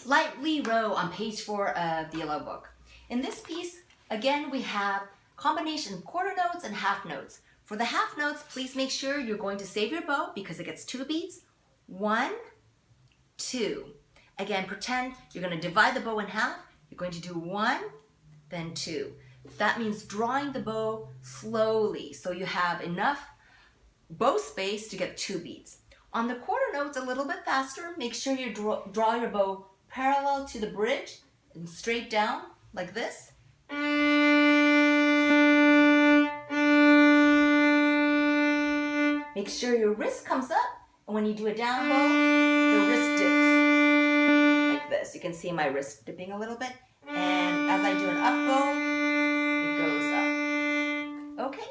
Slightly row on page 4 of the yellow book. In this piece, again, we have combination quarter notes and half notes. For the half notes, please make sure you're going to save your bow because it gets 2 beats. 1, 2. Again, pretend you're going to divide the bow in half. You're going to do 1, then 2. That means drawing the bow slowly so you have enough bow space to get 2 beats. On the quarter notes, a little bit faster. Make sure you draw your bow parallel to the bridge and straight down like this. Make sure your wrist comes up, and when you do a down bow, the wrist dips like this. You can see my wrist dipping a little bit, and as I do an up bow, it goes up. Okay,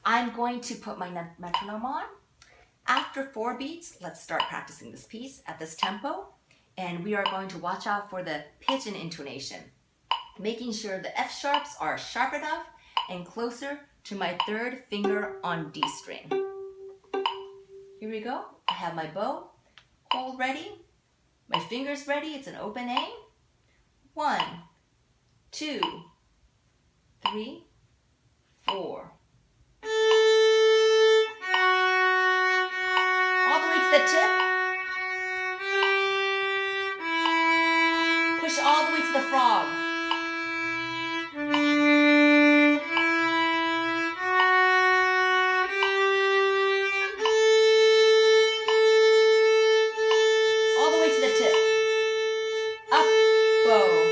I'm going to put my metronome on. After 4 beats, let's start practicing this piece at this tempo, and we are going to watch out for the pitch and intonation, making sure the F sharps are sharp enough and closer to my 3rd finger on D string. Here we go. I have my bow hold ready, my fingers ready. It's an open A. 1, 2, 3, 4. All the way to the tip. Push all the way to the frog. All the way to the tip. Up, bow.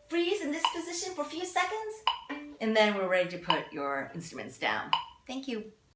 Freeze in this position for a few seconds, and then we're ready to put your instruments down. Thank you.